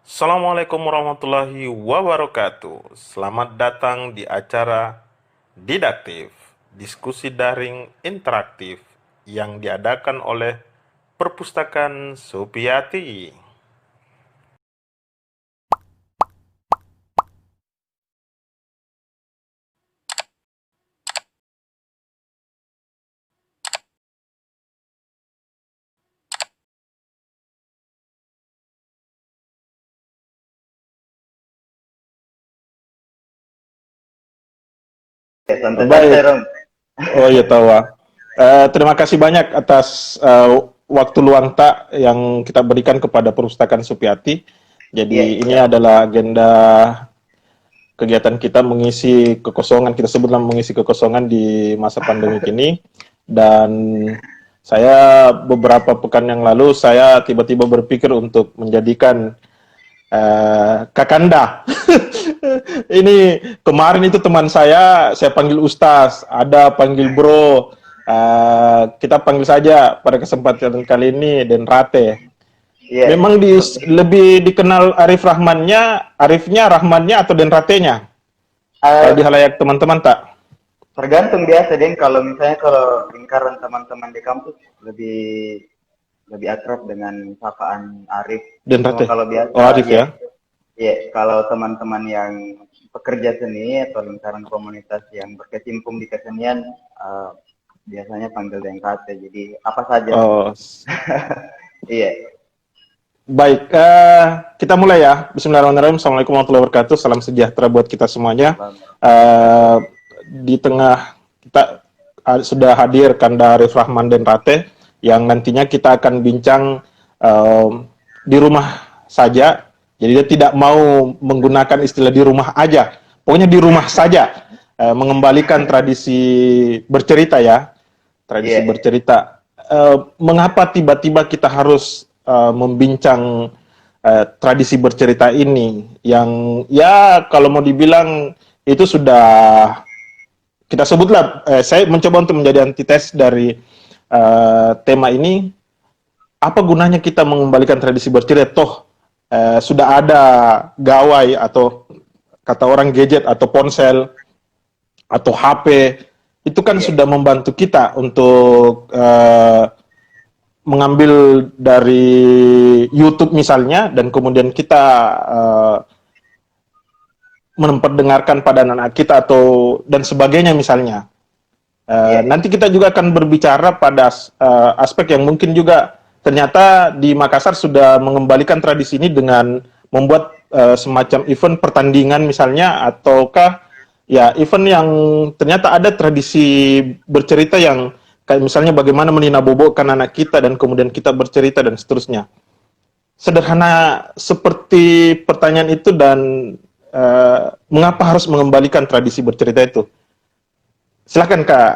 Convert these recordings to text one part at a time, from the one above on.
Assalamualaikum warahmatullahi wabarakatuh. Selamat datang di acara Didaktif, diskusi daring interaktif yang diadakan oleh Perpustakaan Supiati. Ya, santai-santai, Baik, Rom. oh iya Tawa. Terima kasih banyak atas waktu luang tak yang kita berikan kepada Perpustakaan Supiati. Iya, Jadi ini siap. adalah agenda kegiatan kita mengisi kekosongan, kita sebutlah mengisi kekosongan di masa pandemi ini. Dan saya beberapa pekan yang lalu saya tiba-tiba berpikir untuk menjadikan Kakanda. Ini kemarin itu teman saya panggil Ustaz, ada panggil Bro. Kita panggil saja pada kesempatan kali ini Den Rate. Iya. Memang Oke. lebih dikenal Arifnya, Rahmannya atau Den Ratenya? Kalau di Eh, halayak teman-teman tak? tergantung biasa, Den. Kalau misalnya kalau lingkaran teman-teman di kampus lebih lebih akrab dengan sapaan Arif. Den Cuma Rate. kalau Oh biasa, Arif ya, ya. ya. Kalau teman-teman yang pekerja seni atau lingkaran komunitas yang berkecimpung di kesenian, eh, biasanya panggil DNKT. Jadi apa saja. Oh, Iya. baik. Kita mulai ya. Bismillahirrahmanirrahim. Assalamualaikum warahmatullahi wabarakatuh. Salam sejahtera buat kita semuanya. Salam. Uh, di tengah kita sudah hadir Kanda Arif Rahman dan Rate yang nantinya kita akan bincang di rumah saja. Jadi dia tidak mau menggunakan istilah di rumah aja, pokoknya di rumah saja, mengembalikan tradisi bercerita ya, tradisi Iya. bercerita. Mengapa tiba-tiba kita harus membincang tradisi bercerita ini yang ya kalau mau dibilang itu sudah kita sebutlah, saya mencoba untuk menjadi antites dari tema ini. Apa gunanya kita mengembalikan tradisi bercerita? Toh sudah ada gawai atau kata orang gadget atau ponsel atau HP itu kan Iya. sudah membantu kita untuk mengambil dari YouTube misalnya dan kemudian kita memperdengarkan pada anak-anak kita atau dan sebagainya misalnya. Iya. Nanti kita juga akan berbicara pada aspek yang mungkin juga ternyata di Makassar sudah mengembalikan tradisi ini dengan membuat semacam event pertandingan misalnya, ataukah ya event yang ternyata ada tradisi bercerita yang kayak misalnya bagaimana meninabobokan anak kita dan kemudian kita bercerita dan seterusnya. Sederhana seperti pertanyaan itu dan mengapa harus mengembalikan tradisi bercerita itu? Silakan Kak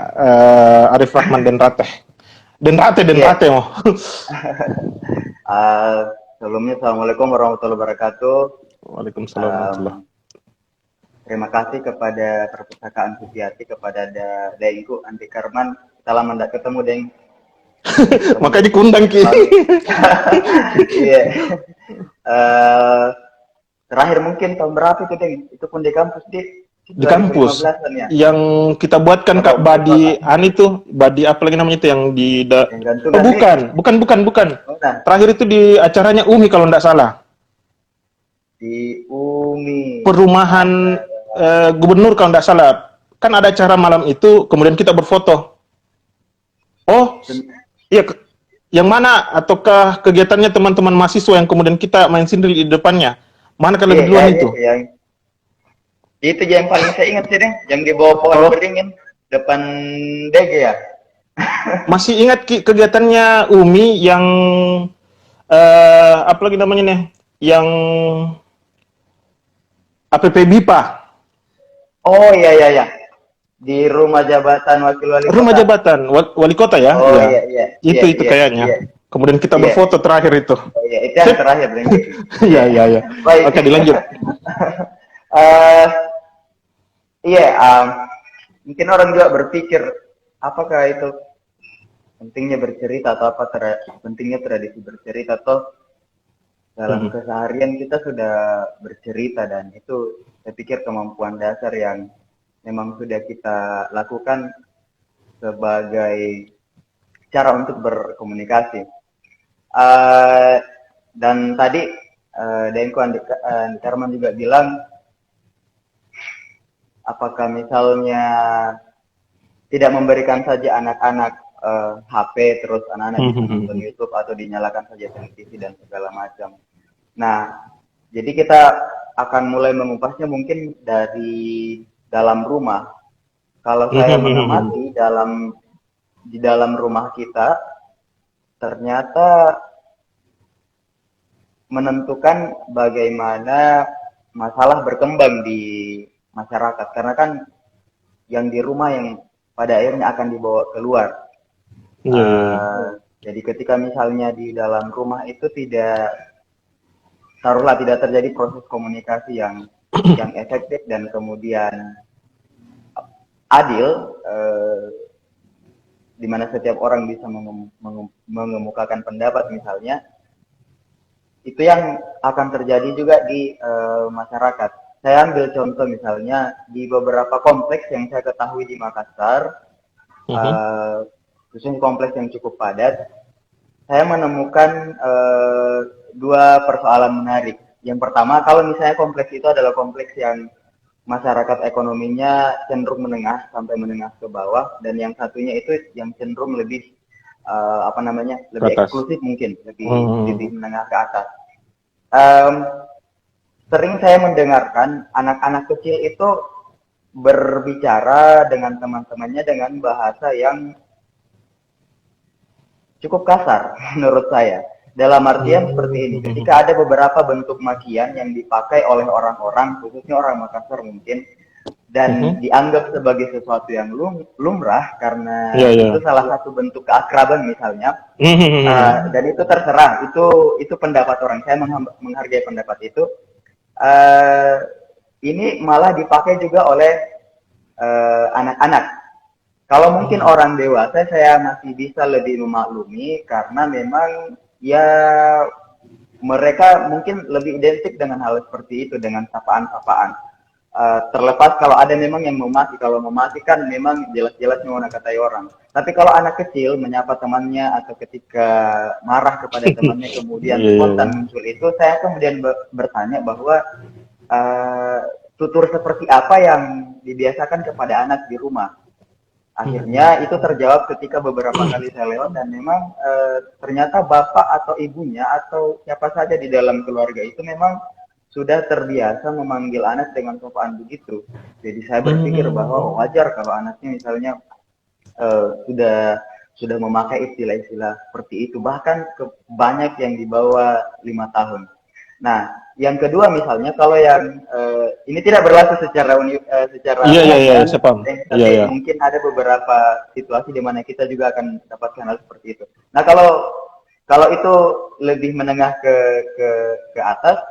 Arif Rahman dan Rateh. Dan Iya. Rateh mau. Uh, Sebelumnya, Assalamualaikum warahmatullahi wabarakatuh. Waalaikumsalam warahmatullahi. Um, Terima kasih kepada Perpustakaan Supiati, kepada Dengku Andi Karman. Kita lama tidak ketemu, Deng. Ketemu Makanya di dikundang Ki. lalu. Iya. Eh, Terakhir mungkin tahun berapa itu, Deng? Itu pun di kampus, di Di kampus 2015-an ya. yang kita buatkan Kita Kak bawa buku Badi Ani tuh, Badi apa lagi namanya itu yang di yang oh gantungan nih. bukan. Oh, nah, Terakhir itu di acaranya Umi kalau tidak salah. di Umi Perumahan ada. gubernur kalau tidak salah. Kan ada acara malam itu, kemudian kita berfoto. Oh, iya, yang mana? Ataukah kegiatannya teman-teman mahasiswa yang kemudian kita main sendiri di depannya? Mana kalau Iya, lebih ya, duluan ya, itu? yang itu yang paling saya ingat sih, Deng, yang di bawah pohon Oh, beringin depan DG ya. masih ingat kegiatannya Umi yang apa lagi namanya nih? Yang APP BIPA, Oh, iya, iya, iya, di rumah jabatan wakil wali rumah kota. jabatan wali kota ya, Oh, ya. iya, iya, iya, Itu iya, iya, kayaknya. Kemudian kita iya. berfoto terakhir itu. Oh, iya, itu yang Sip. terakhir, Deng. Iya, Iya. iya, iya. Baik. Oke, dilanjut. Eh, iya, mungkin orang juga berpikir apakah itu pentingnya bercerita atau apa pentingnya tradisi bercerita atau dalam keseharian kita sudah bercerita, dan itu saya pikir kemampuan dasar yang memang sudah kita lakukan sebagai cara untuk berkomunikasi. Uh, dan tadi Denko Andi Karman juga bilang, apakah misalnya tidak memberikan saja anak-anak HP, terus anak-anak bisa nonton YouTube atau dinyalakan saja televisi dan segala macam. Nah, jadi kita akan mulai mengupasnya mungkin dari dalam rumah. Kalau saya mengamati di dalam rumah kita, ternyata menentukan bagaimana masalah berkembang di masyarakat. Karena kan yang di rumah yang pada akhirnya akan dibawa keluar. Jadi ketika misalnya di dalam rumah itu taruhlah tidak terjadi proses komunikasi yang efektif dan kemudian adil, di mana setiap orang bisa mengemukakan pendapat misalnya, itu yang akan terjadi juga di masyarakat. Saya ambil contoh misalnya di beberapa kompleks yang saya ketahui di Makassar, khususnya kompleks yang cukup padat, saya menemukan dua persoalan menarik. Yang pertama, kalau misalnya kompleks itu adalah kompleks yang masyarakat ekonominya cenderung menengah sampai menengah ke bawah, dan yang satunya itu yang cenderung lebih lebih eksklusif mungkin, lebih menengah ke atas. Sering saya mendengarkan anak-anak kecil itu berbicara dengan teman-temannya dengan bahasa yang cukup kasar menurut saya. Dalam artian seperti ini, ketika ada beberapa bentuk makian yang dipakai oleh orang-orang, khususnya orang Makassar mungkin, dan dianggap sebagai sesuatu yang lumrah karena itu salah satu bentuk keakraban misalnya, dan itu terserah, itu pendapat orang, saya menghargai pendapat itu. Ini malah dipakai juga oleh anak-anak. Kalau mungkin orang dewasa saya masih bisa lebih memaklumi karena memang ya mereka mungkin lebih identik dengan hal seperti itu, dengan sapaan-sapaan. Terlepas kalau ada memang yang memaki, kalau memaki kan memang jelas-jelas menggunakan orang. Tapi kalau anak kecil menyapa temannya atau ketika marah kepada temannya kemudian spontan muncul itu, saya kemudian bertanya bahwa tutur seperti apa yang dibiasakan kepada anak di rumah. Akhirnya itu terjawab ketika beberapa kali saya lewat, dan memang ternyata bapak atau ibunya atau siapa saja di dalam keluarga itu memang sudah terbiasa memanggil anak dengan sapaan begitu. Jadi saya berpikir bahwa wajar kalau anaknya misalnya sudah memakai istilah-istilah seperti itu, bahkan banyak yang di bawah 5 tahun. Nah, yang kedua misalnya kalau yang ini tidak berlaku secara mungkin ada beberapa situasi di mana kita juga akan dapatkan hal seperti itu. Nah, kalau itu lebih menengah ke atas,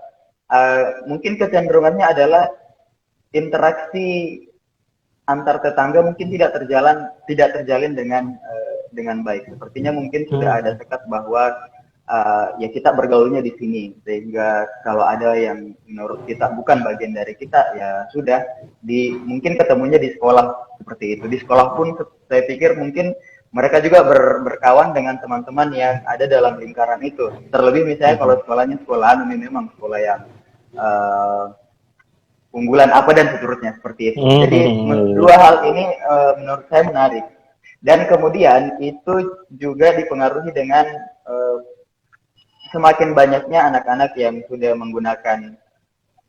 mungkin kecenderungannya adalah interaksi antar tetangga mungkin tidak terjalin dengan baik. Sepertinya mungkin sudah ada sekat bahwa ya kita bergaulnya di sini, sehingga kalau ada yang menurut kita bukan bagian dari kita, ya sudah, mungkin ketemunya di sekolah seperti itu. Di sekolah pun saya pikir mungkin mereka juga berkawan dengan teman-teman yang ada dalam lingkaran itu. Terlebih misalnya kalau sekolahnya sekolah memang sekolah yang unggulan apa dan seterusnya seperti itu. Jadi dua hal ini menurut saya menarik. Dan kemudian itu juga dipengaruhi dengan semakin banyaknya anak-anak yang sudah menggunakan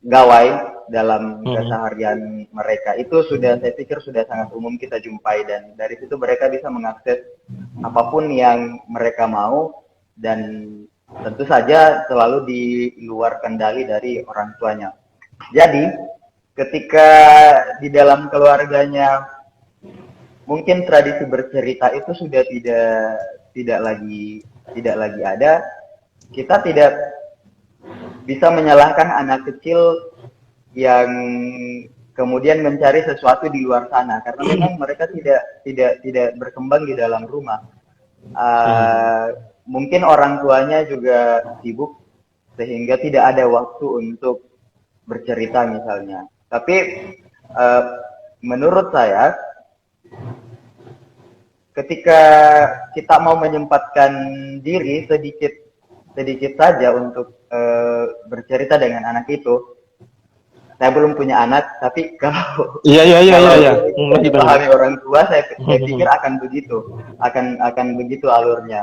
gawai dalam keseharian mereka. Itu sudah, saya pikir sudah sangat umum kita jumpai, dan dari situ mereka bisa mengakses apapun yang mereka mau, dan tentu saja selalu di luar kendali dari orang tuanya. Jadi ketika di dalam keluarganya mungkin tradisi bercerita itu sudah tidak lagi ada, kita tidak bisa menyalahkan anak kecil yang kemudian mencari sesuatu di luar sana, karena memang mereka tidak berkembang di dalam rumah. Mungkin orang tuanya juga sibuk sehingga tidak ada waktu untuk bercerita misalnya. Tapi eh, menurut saya, ketika kita mau menyempatkan diri sedikit sedikit saja untuk bercerita dengan anak itu, saya belum punya anak, tapi kalau Iya, iya, iya, iya, kalau iya. Lanjut, lanjut. dipahami orang tua, saya pikir akan begitu, akan begitu alurnya.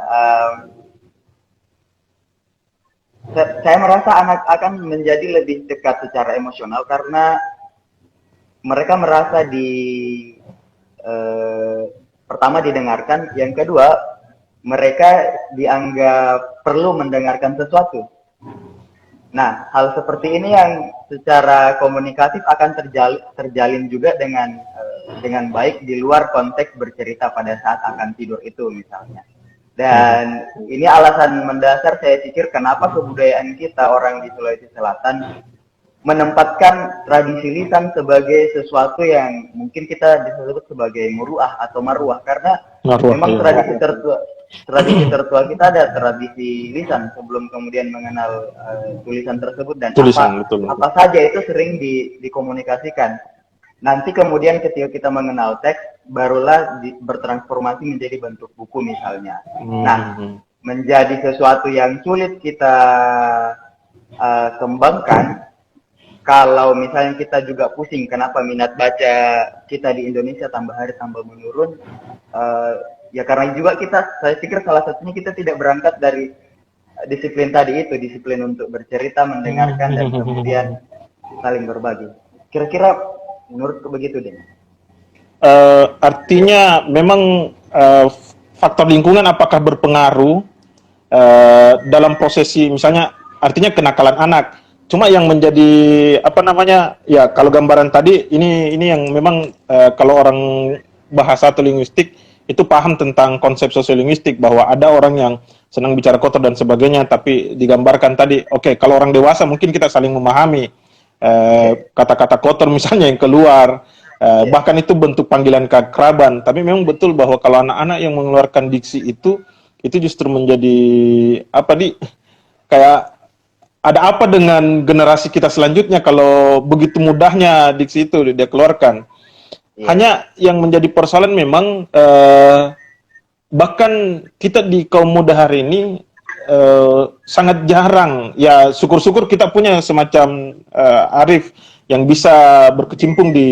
Saya merasa anak akan menjadi lebih dekat secara emosional karena mereka merasa eh, pertama didengarkan, yang kedua mereka dianggap perlu mendengarkan sesuatu. Nah, hal seperti ini yang secara komunikatif akan terjalin juga dengan baik di luar konteks bercerita pada saat akan tidur itu misalnya. Dan ini alasan mendasar saya pikir kenapa kebudayaan kita orang di Sulawesi Selatan menempatkan tradisi lisan sebagai sesuatu yang mungkin kita disebut sebagai muruah atau maruah, karena Maruah, memang iya. tradisi tertua kita ada tradisi lisan sebelum kemudian mengenal tulisan tersebut, dan Tulisan, betul. apa saja itu sering dikomunikasikan. Nanti kemudian ketika kita mengenal teks, barulah bertransformasi menjadi bentuk buku misalnya. Nah, menjadi sesuatu yang sulit kita kembangkan kalau misalnya kita juga pusing kenapa minat baca kita di Indonesia tambah hari tambah menurun. Ya karena juga saya pikir salah satunya kita tidak berangkat dari disiplin tadi itu, disiplin untuk bercerita, mendengarkan, dan kemudian saling berbagi. Kira-kira menurutku begitu deh. Artinya memang faktor lingkungan apakah berpengaruh dalam prosesi, misalnya artinya kenakalan anak. Cuma yang menjadi apa namanya, ya kalau gambaran tadi ini yang memang kalau orang bahasa atau linguistik itu paham tentang konsep sosiolinguistik, bahwa ada orang yang senang bicara kotor dan sebagainya, tapi digambarkan tadi, oke, kalau orang dewasa mungkin kita saling memahami kata-kata kotor misalnya yang keluar, bahkan itu bentuk panggilan keakraban. Tapi memang betul bahwa kalau anak-anak yang mengeluarkan diksi itu justru menjadi kayak ada apa dengan generasi kita selanjutnya kalau begitu mudahnya diksi itu dia keluarkan. Hanya yang menjadi persoalan memang bahkan kita di kaum muda hari ini sangat jarang, ya syukur-syukur kita punya semacam Arif yang bisa berkecimpung di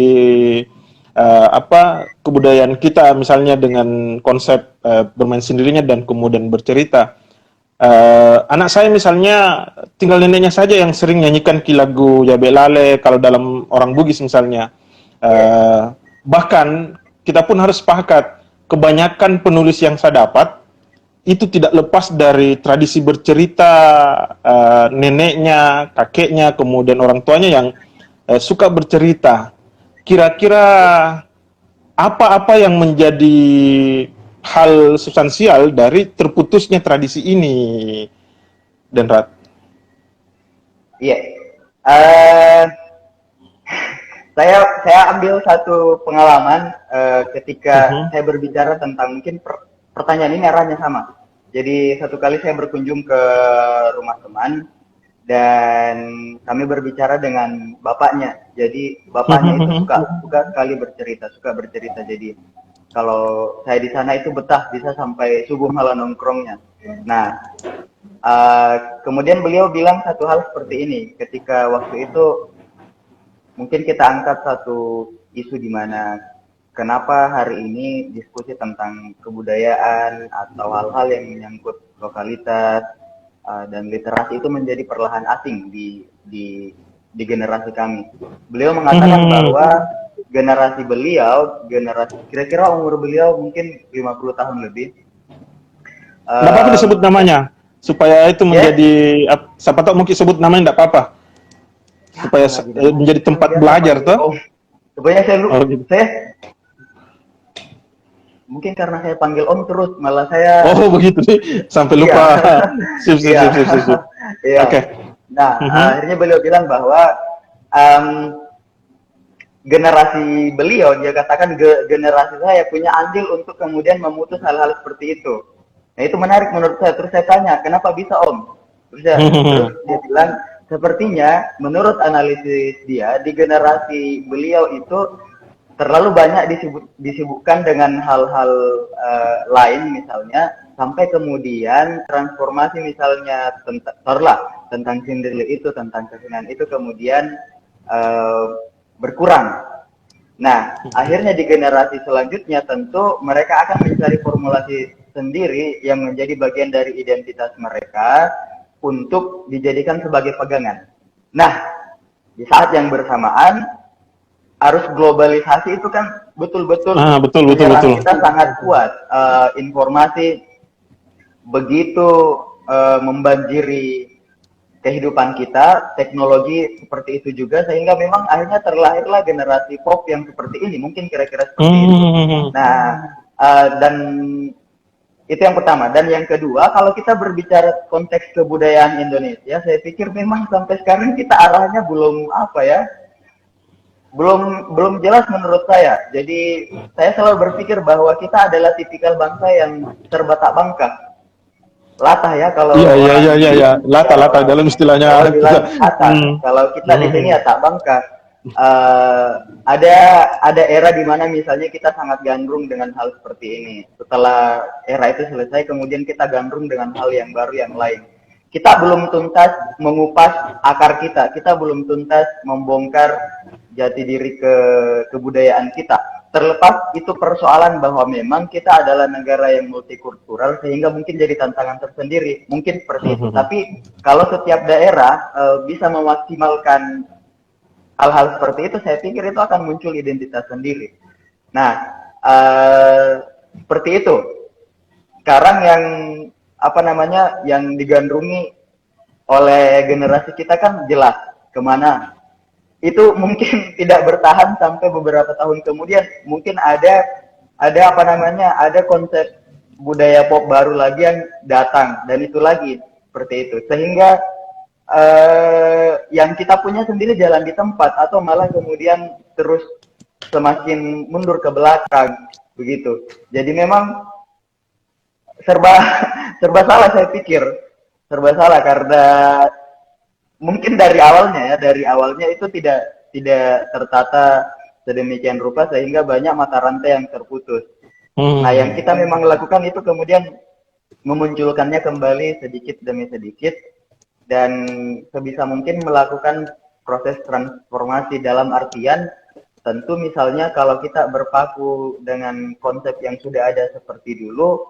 kebudayaan kita, misalnya dengan konsep bermain sendirinya dan kemudian bercerita. Anak saya misalnya tinggal neneknya saja yang sering nyanyikan lagu Yabe Lale kalau dalam orang Bugis misalnya. Bahkan kita pun harus sepakat, kebanyakan penulis yang saya dapat itu tidak lepas dari tradisi bercerita neneknya, kakeknya, kemudian orang tuanya yang suka bercerita. Kira-kira apa yang menjadi hal substansial dari terputusnya tradisi ini, Denrat? Iya. Saya ambil satu pengalaman ketika saya berbicara tentang, mungkin pertanyaan ini arahnya sama. Jadi satu kali saya berkunjung ke rumah teman dan kami berbicara dengan bapaknya. Jadi bapaknya itu suka sekali suka bercerita. Jadi kalau saya di sana itu betah, bisa sampai subuh malah nongkrongnya. Nah, kemudian beliau bilang satu hal seperti ini ketika waktu itu. Mungkin kita angkat satu isu di mana kenapa hari ini diskusi tentang kebudayaan atau hal-hal yang menyangkut lokalitas dan literasi itu menjadi perlahan asing di generasi kami. Beliau mengatakan bahwa generasi kira-kira umur beliau mungkin 50 tahun lebih. Tidak apa-apa disebut namanya, supaya itu menjadi, siapa tahu mungkin sebut namanya tidak apa-apa. Supaya menjadi tempat belajar tuh. Sebenarnya saya mungkin karena saya panggil Om terus, malah saya begitu sih, sampai lupa. Sip. Iya. Oke. Nah, akhirnya beliau bilang bahwa generasi beliau, dia katakan generasi saya punya andil untuk kemudian memutus hal-hal seperti itu. Nah, itu menarik menurut saya. Terus saya tanya, kenapa bisa Om? Terus dia bilang, sepertinya menurut analisis dia di generasi beliau itu terlalu banyak disibukkan dengan hal-hal lain misalnya, sampai kemudian transformasi misalnya tentang Cinderella itu, tentang kesenian itu kemudian berkurang. Nah, akhirnya di generasi selanjutnya tentu mereka akan mencari formulasi sendiri yang menjadi bagian dari identitas mereka untuk dijadikan sebagai pegangan. Nah, di saat yang bersamaan, arus globalisasi itu kan betul-betul betul. kita sangat kuat. Informasi begitu membanjiri kehidupan kita, teknologi seperti itu juga, sehingga memang akhirnya terlahirlah generasi pop yang seperti ini, mungkin kira-kira seperti itu. Nah, dan itu yang pertama. Dan yang kedua, kalau kita berbicara konteks kebudayaan Indonesia, saya pikir memang sampai sekarang kita arahnya belum belum jelas menurut saya. Jadi saya selalu berpikir bahwa kita adalah tipikal bangsa yang serba tak bangka. Latah ya kalau Iya. Lata dalam istilahnya. Kalau bilang latah. Kalau kita di sini ya tak bangka. Ada era di mana misalnya kita sangat gandrung dengan hal seperti ini. Setelah era itu selesai, kemudian kita gandrung dengan hal yang baru yang lain. Kita belum tuntas mengupas akar kita belum tuntas membongkar jati diri kebudayaan kita. Terlepas itu persoalan bahwa memang kita adalah negara yang multikultural, sehingga mungkin jadi tantangan tersendiri, mungkin seperti itu. Tapi kalau setiap daerah bisa memaksimalkan hal-hal seperti itu, saya pikir itu akan muncul identitas sendiri. Nah, seperti itu. Sekarang yang digandrungi oleh generasi kita kan jelas kemana. Itu mungkin tidak bertahan sampai beberapa tahun kemudian. Mungkin ada konsep budaya pop baru lagi yang datang, dan itu lagi seperti itu. Sehingga yang kita punya sendiri jalan di tempat, atau malah kemudian terus semakin mundur ke belakang begitu. Jadi memang serba salah, saya pikir serba salah, karena mungkin dari awalnya itu tidak tertata sedemikian rupa sehingga banyak mata rantai yang terputus. Nah, yang kita memang lakukan itu kemudian memunculkannya kembali sedikit demi sedikit, dan sebisa mungkin melakukan proses transformasi, dalam artian tentu misalnya kalau kita berpaku dengan konsep yang sudah ada seperti dulu,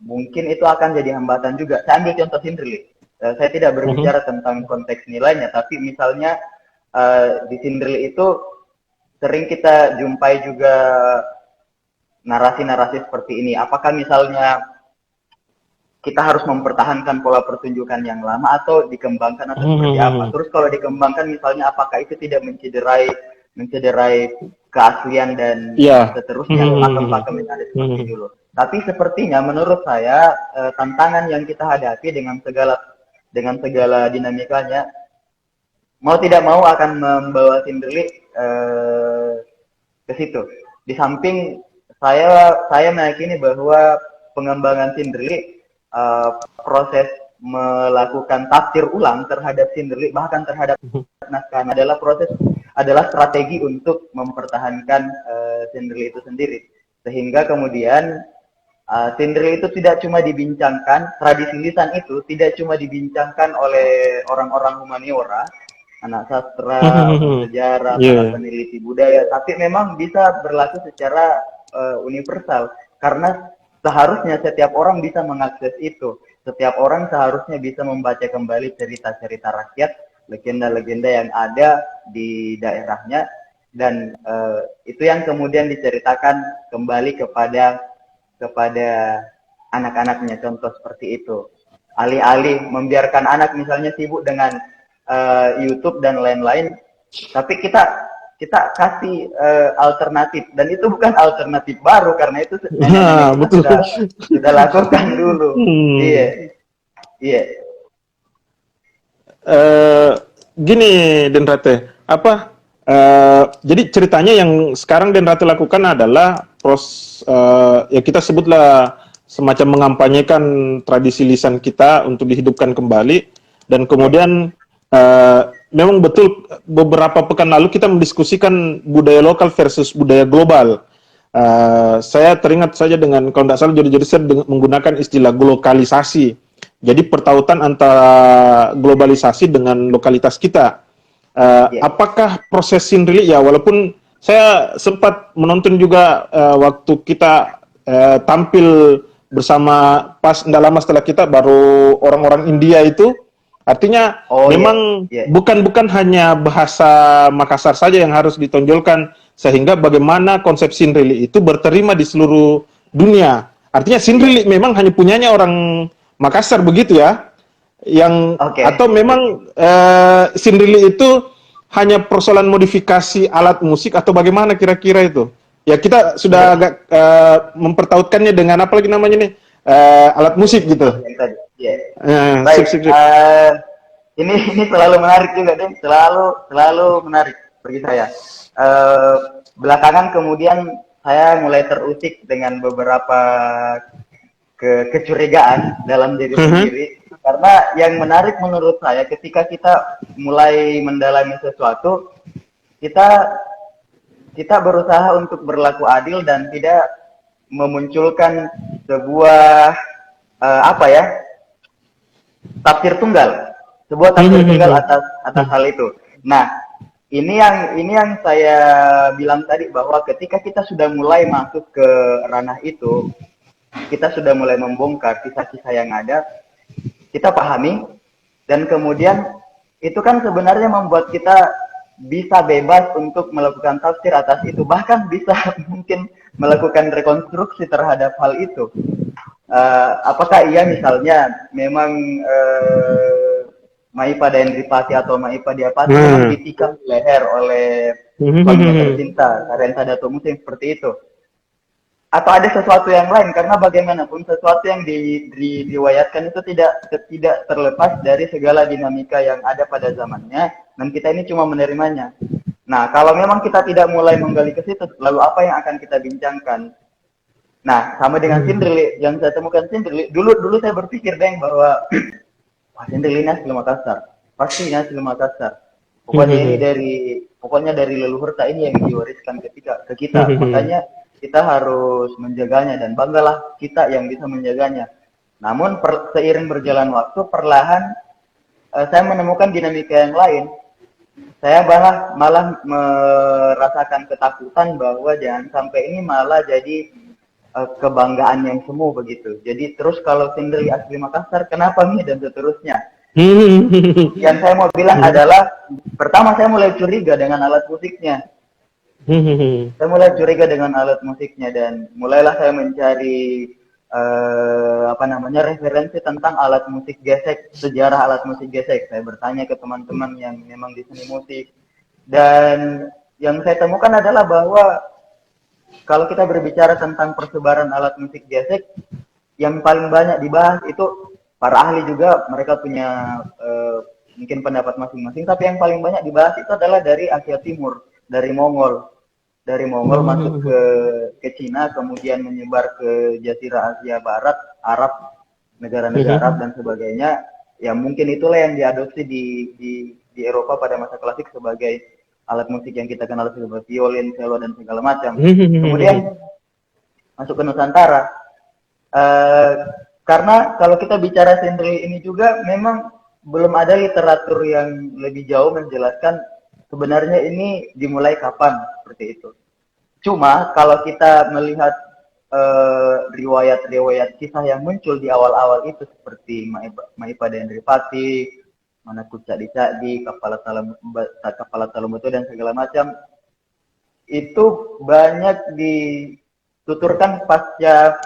mungkin itu akan jadi hambatan juga. Saya ambil contoh Cinderella. Saya tidak berbicara tentang konteks nilainya, tapi misalnya di Cinderella itu sering kita jumpai juga narasi-narasi seperti ini. Apakah misalnya kita harus mempertahankan pola pertunjukan yang lama atau dikembangkan atau seperti apa? Terus kalau dikembangkan misalnya, apakah itu tidak mencederai keaslian dan seterusnya, pakem-pakem yang ada seperti dulu. Tapi sepertinya menurut saya tantangan yang kita hadapi dengan segala dinamikanya, mau tidak mau akan membawa Cinderella ke situ. Di samping saya meyakini bahwa pengembangan Cinderella, proses melakukan tafsir ulang terhadap Cinderella, bahkan terhadap naskah, adalah strategi untuk mempertahankan Cinderella itu sendiri. Sehingga kemudian Cinderella itu tidak cuma dibincangkan, tradisi lisan itu tidak cuma dibincangkan oleh orang-orang humaniora, anak sastra, sejarah, para peneliti budaya, tapi memang bisa berlaku secara universal, karena seharusnya setiap orang bisa mengakses itu. Setiap orang seharusnya bisa membaca kembali cerita-cerita rakyat, legenda-legenda yang ada di daerahnya, dan itu yang kemudian diceritakan kembali kepada anak-anaknya. Contoh seperti itu. Alih-alih membiarkan anak misalnya sibuk dengan YouTube dan lain-lain, tapi kita kasih alternatif, dan itu bukan alternatif baru, karena itu sudah lakukan dulu. Iya. Gini, Denrate, jadi ceritanya yang sekarang Denrate lakukan adalah ya kita sebutlah semacam mengampanyekan tradisi lisan kita untuk dihidupkan kembali, Dan kemudian memang betul beberapa pekan lalu kita mendiskusikan budaya lokal versus budaya global. Saya teringat saja dengan, kalau tidak salah jadi saya menggunakan istilah glokalisasi. Jadi pertautan antara globalisasi dengan lokalitas kita. Apakah proses Sindri, ya walaupun saya sempat menonton juga waktu kita tampil bersama, pas tidak lama setelah kita baru orang-orang India itu, artinya memang bukan hanya bahasa Makassar saja yang harus ditonjolkan, sehingga bagaimana konsep Sindrili itu berterima di seluruh dunia. Artinya Sindrili memang hanya punyanya orang Makassar begitu ya, atau memang Sindrili itu hanya persoalan modifikasi alat musik atau bagaimana kira-kira itu? Ya kita sudah agak mempertautkannya dengan apa lagi namanya nih, alat musik gitu. Baik, ini selalu menarik juga, deh, selalu menarik bagi saya. Belakangan kemudian saya mulai terusik dengan beberapa kecurigaan dalam diri sendiri, karena yang menarik menurut saya ketika kita mulai mendalami sesuatu, kita berusaha untuk berlaku adil dan tidak memunculkan sebuah tafsir tunggal atas hal itu. Nah, ini yang saya bilang tadi, bahwa ketika kita sudah mulai masuk ke ranah itu, kita sudah mulai membongkar kisah-kisah yang ada, kita pahami, dan kemudian itu kan sebenarnya membuat kita bisa bebas untuk melakukan tafsir atas itu, bahkan bisa mungkin melakukan rekonstruksi terhadap hal itu. Apakah iya misalnya memang Maipa Daendripati atau Maipa Diapati memang ditikam di leher oleh suaminya tercinta, Karenta Dato Musi, seperti itu? Atau ada sesuatu yang lain? Karena bagaimanapun sesuatu yang diriwayatkan itu tidak terlepas dari segala dinamika yang ada pada zamannya, dan kita ini cuma menerimanya. Nah, kalau memang kita tidak mulai menggali ke situ, lalu apa yang akan kita bincangkan? Nah, sama dengan Sindrili, yang saya temukan Sindrili, dulu saya berpikir, Deng, bahwa wah, Sindrili ini asli Makassar, pasti ini asli Makassar. Pokoknya dari leluhur tak ini yang diwariskan ke kita. Makanya kita harus menjaganya, dan banggalah kita yang bisa menjaganya. Namun seiring berjalan waktu, perlahan saya menemukan dinamika yang lain. Saya malah merasakan ketakutan bahwa jangan sampai ini malah jadi kebanggaan yang semu begitu. Jadi terus kalau Sindri asli Makassar, kenapa nih, dan seterusnya. Yang saya mau bilang adalah, pertama saya mulai curiga dengan alat musiknya. Saya mulai curiga dengan alat musiknya, dan mulailah saya mencari referensi tentang alat musik gesek, sejarah alat musik gesek. Saya bertanya ke teman-teman yang memang di seni musik, dan yang saya temukan adalah bahwa kalau kita berbicara tentang persebaran alat musik gesek, yang paling banyak dibahas itu para ahli juga, mereka punya mungkin pendapat masing-masing, tapi yang paling banyak dibahas itu adalah dari Asia Timur, dari Mongol masuk ke Cina, kemudian menyebar ke Jazirah Asia Barat, Arab, negara-negara Arab dan sebagainya. Ya mungkin itulah yang diadopsi di Eropa pada masa klasik sebagai alat musik yang kita kenal sebagai violin, cello dan segala macam. Kemudian masuk ke Nusantara. Karena kalau kita bicara Sindri ini juga memang belum ada literatur yang lebih jauh menjelaskan sebenarnya ini dimulai kapan, seperti itu. Cuma kalau kita melihat riwayat-riwayat kisah yang muncul di awal-awal itu, seperti Maipa Daendripati, Manaku Cadi, Kepala Talum Betul dan segala macam, itu banyak dituturkan pasca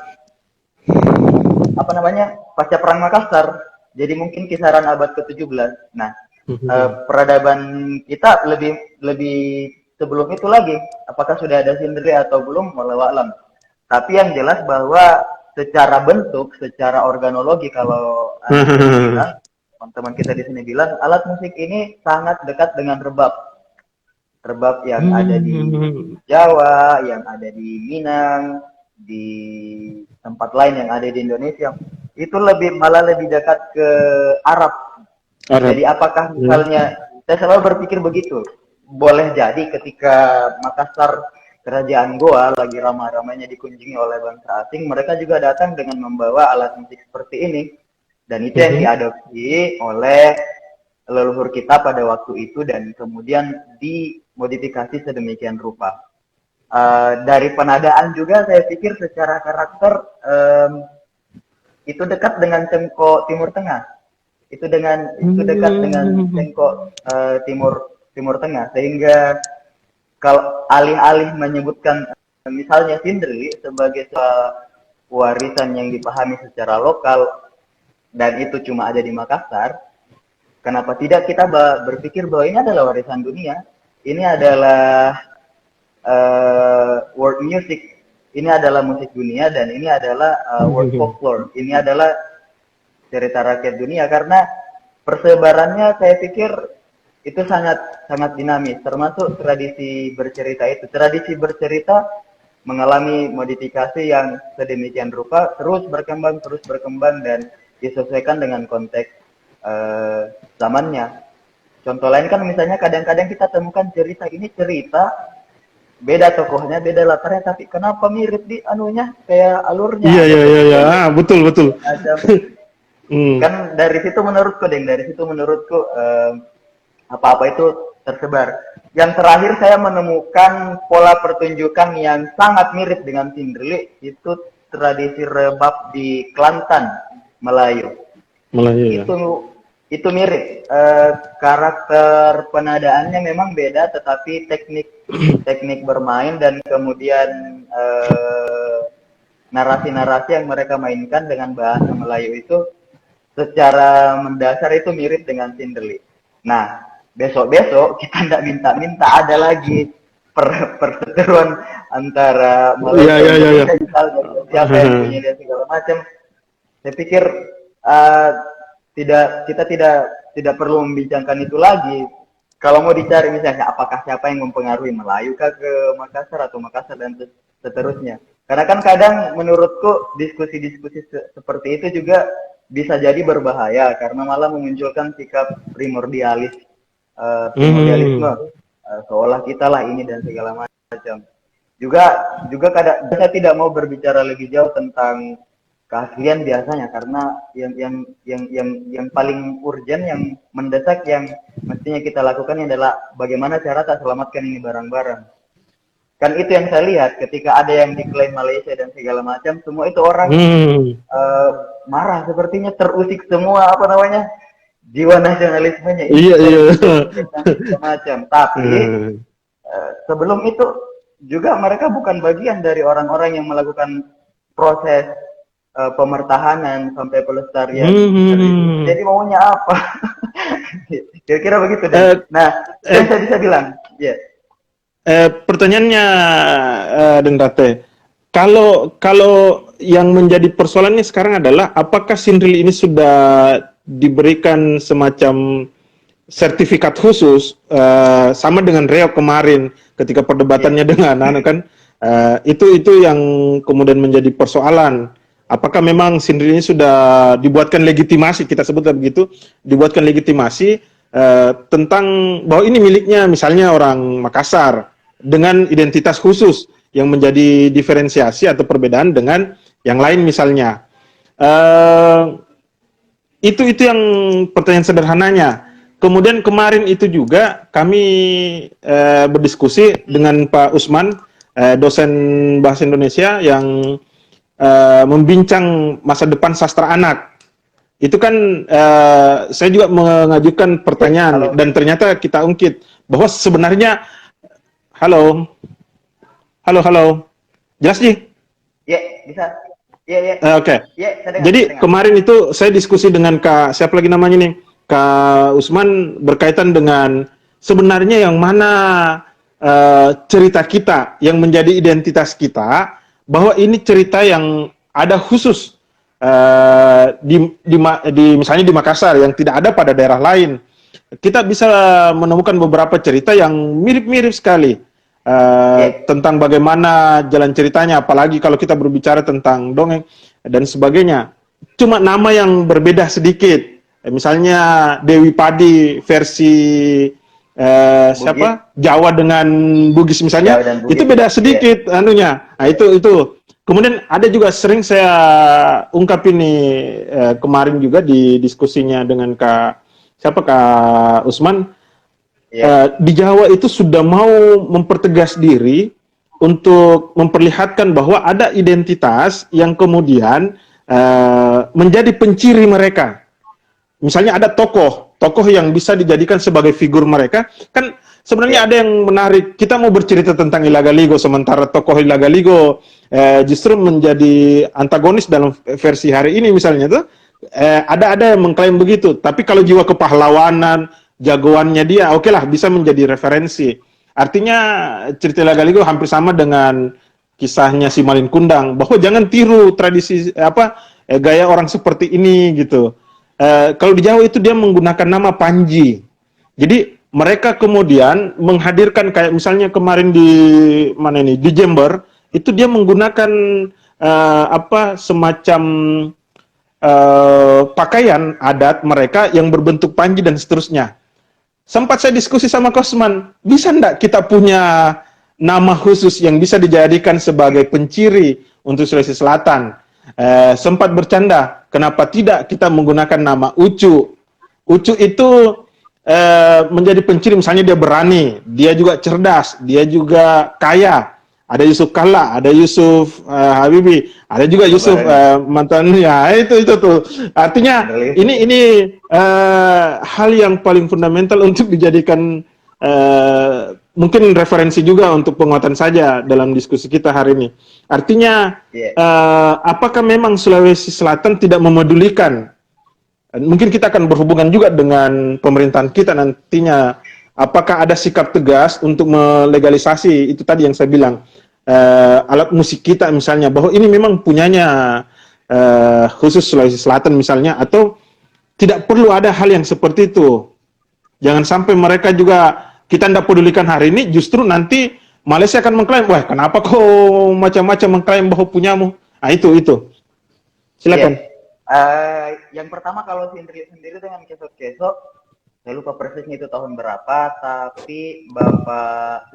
Perang Makassar. Jadi mungkin kisaran abad ke-17. Nah, peradaban kita lebih sebelum itu lagi. Apakah sudah ada Sindri atau belum, wallahu a'lam. Tapi yang jelas bahwa secara bentuk, secara organologi, kalau teman-teman kita di sini bilang, alat musik ini sangat dekat dengan rebab. Rebab yang ada di Jawa, yang ada di Minang, di tempat lain yang ada di Indonesia, itu malah lebih dekat ke Arab. Arab. Jadi apakah misalnya, saya selalu berpikir begitu, boleh jadi ketika Makassar, kerajaan Goa lagi ramai-ramainya dikunjungi oleh bangsa asing, mereka juga datang dengan membawa alat musik seperti ini. Dan itu yang diadopsi oleh leluhur kita pada waktu itu dan kemudian dimodifikasi sedemikian rupa. Dari penadaan juga saya pikir secara karakter itu dekat dengan Cengko Timur Tengah. Itu dekat dengan Cengko Timur Tengah, sehingga kalau alih-alih menyebutkan misalnya Sindri sebagai warisan yang dipahami secara lokal dan itu cuma ada di Makassar, kenapa tidak kita berpikir bahwa ini adalah warisan dunia, ini adalah world music, ini adalah musik dunia, dan ini adalah world folklore, ini adalah cerita rakyat dunia, karena persebarannya saya pikir itu sangat dinamis, termasuk tradisi bercerita itu. Tradisi bercerita mengalami modifikasi yang sedemikian rupa, terus berkembang dan disesuaikan dengan konteks zamannya. Contoh lain kan misalnya kadang-kadang kita temukan cerita ini, cerita beda tokohnya, beda latarnya, tapi kenapa mirip di anunya, kayak alurnya. Iya, betul. Kan dari situ menurutku apa-apa itu tersebar. Yang terakhir saya menemukan pola pertunjukan yang sangat mirip dengan Sindri, itu tradisi rebab di Kelantan, Melayu. Ya. Itu mirip. Karakter penadaannya memang beda, tetapi teknik bermain dan kemudian narasi-narasi yang mereka mainkan dengan bahasa Melayu itu secara mendasar itu mirip dengan Sindri. Nah, besok-besok kita tidak minta-minta ada lagi perseteruan antara Melayu dan misalnya siapa yang punya dia segala macam. Saya pikir kita tidak perlu membincangkan itu lagi. Kalau mau dicari misalnya apakah siapa yang mempengaruhi Melayu ke Makassar atau Makassar dan seterusnya. Karena kan kadang menurutku diskusi-diskusi seperti itu juga bisa jadi berbahaya karena malah memunculkan sikap primordialisme, seolah kita lah ini dan segala macam. Juga kadang saya tidak mau berbicara lebih jauh tentang keaslian biasanya, karena yang paling urgent, yang mendesak, yang mestinya kita lakukan adalah bagaimana cara tak selamatkan ini barang-barang. Kan itu yang saya lihat ketika ada yang diklaim Malaysia dan segala macam, semua itu orang marah, sepertinya terusik semua jiwa nasionalismenya. Iya. Macam. Tapi sebelum itu juga mereka bukan bagian dari orang-orang yang melakukan proses pemertahanan sampai pelestarian. Jadi maunya apa? Kira-kira begitu deh. Nah, yang saya bisa bilang, ya. Pertanyaannya, Denrate, kalau yang menjadi persoalannya sekarang adalah apakah Sindri ini sudah diberikan semacam sertifikat khusus sama dengan Reok kemarin ketika perdebatannya dengan itu yang kemudian menjadi persoalan. Apakah memang Sindri ini sudah dibuatkan legitimasi, kita sebutnya begitu, dibuatkan legitimasi tentang bahwa ini miliknya misalnya orang Makassar dengan identitas khusus yang menjadi diferensiasi atau perbedaan dengan yang lain misalnya. Itu yang pertanyaan sederhananya. Kemudian kemarin itu juga kami berdiskusi dengan Pak Usman, dosen bahasa Indonesia yang membincang masa depan sastra anak. Itu kan saya juga mengajukan pertanyaan dan ternyata kita ungkit bahwa sebenarnya halo, jelas sih? Ya, bisa. Ya. Oke. Jadi kemarin itu saya diskusi dengan siapa lagi namanya nih, Kak Usman, berkaitan dengan sebenarnya yang mana cerita kita yang menjadi identitas kita, bahwa ini cerita yang ada khusus misalnya di Makassar yang tidak ada pada daerah lain. Kita bisa menemukan beberapa cerita yang mirip-mirip sekali tentang bagaimana jalan ceritanya, apalagi kalau kita berbicara tentang dongeng dan sebagainya. Cuma nama yang berbeda sedikit. Misalnya Dewi Padi versi Bugis, siapa Jawa dengan Bugis misalnya, Jawa dan itu Bugis. beda Iya, sedikit anunya. Nah, iya. itu. Kemudian ada juga sering saya ungkap ini kemarin juga di diskusinya dengan Kak Usman. Iya. Di Jawa itu sudah mau mempertegas diri untuk memperlihatkan bahwa ada identitas yang kemudian menjadi penciri mereka. Misalnya ada tokoh yang bisa dijadikan sebagai figur mereka. Kan sebenarnya Iya. ada yang menarik. Kita mau bercerita tentang Ilaga Ligo, sementara tokoh Ilaga Ligo justru menjadi antagonis dalam versi hari ini misalnya tuh. Ada yang mengklaim begitu. Tapi kalau jiwa kepahlawanan, jagoannya dia, oke lah bisa menjadi referensi. Artinya cerita Ilaga Ligo hampir sama dengan kisahnya si Malin Kundang, bahwa jangan tiru tradisi gaya orang seperti ini gitu. Kalau di Jawa itu dia menggunakan nama Panji. Jadi mereka kemudian menghadirkan kayak misalnya kemarin di mana ini di Jember itu dia menggunakan semacam pakaian adat mereka yang berbentuk panji dan seterusnya. Sempat saya diskusi sama Kosman, bisa enggak kita punya nama khusus yang bisa dijadikan sebagai penciri untuk Sulawesi Selatan? Sempat bercanda, kenapa tidak kita menggunakan nama Ucu? Ucu itu menjadi penciri, misalnya dia berani, dia juga cerdas, dia juga kaya. Ada Yusuf Kalla, ada Yusuf Habibi, ada juga Yusuf mantannya. Itu tuh. Artinya ini hal yang paling fundamental untuk dijadikan mungkin referensi juga untuk penguatan saja dalam diskusi kita hari ini. Artinya apakah memang Sulawesi Selatan tidak memedulikan? Mungkin kita akan berhubungan juga dengan pemerintahan kita nantinya. Apakah ada sikap tegas untuk melegalisasi itu tadi yang saya bilang alat musik kita misalnya, bahwa ini memang punyanya khusus Sulawesi Selatan misalnya, atau tidak perlu ada hal yang seperti itu. Jangan sampai mereka juga kita tidak pedulikan hari ini, justru nanti Malaysia akan mengklaim, wah kenapa kau macam-macam mengklaim bahwa punyamu. Nah itu. Silakan. Yang pertama kalau sendiri dengan kesok-kesok, saya lupa persisnya itu tahun berapa, tapi Bapak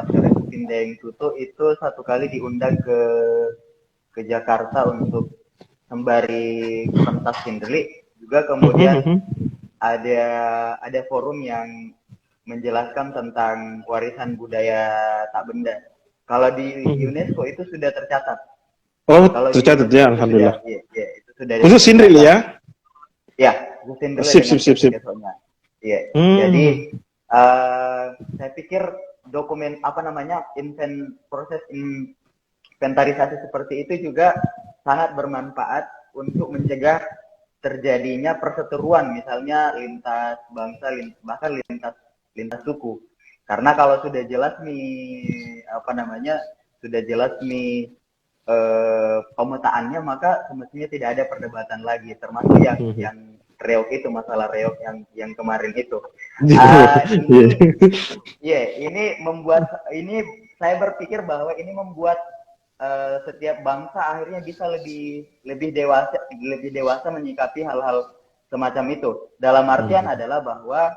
Syarifudin Daeng Tutu itu satu kali diundang ke Jakarta untuk sembari pentas Sindri. Juga kemudian ada forum yang menjelaskan tentang warisan budaya tak benda. Kalau di UNESCO itu sudah tercatat. Oh, Kalau tercatat ya, alhamdulillah. Itu sudah khusus Sindri ya? Ya, khusus Sindri Sip. kesoknya. Iya. Jadi saya pikir dokumen proses inventarisasi seperti itu juga sangat bermanfaat untuk mencegah terjadinya perseteruan, misalnya lintas bangsa, bahkan lintas suku. Karena kalau sudah jelas pemetaannya, maka semestinya tidak ada perdebatan lagi, termasuk yang reok itu, masalah reok yang kemarin itu. Ini saya berpikir bahwa ini membuat setiap bangsa akhirnya bisa lebih dewasa menyikapi hal-hal semacam itu. Dalam artian adalah bahwa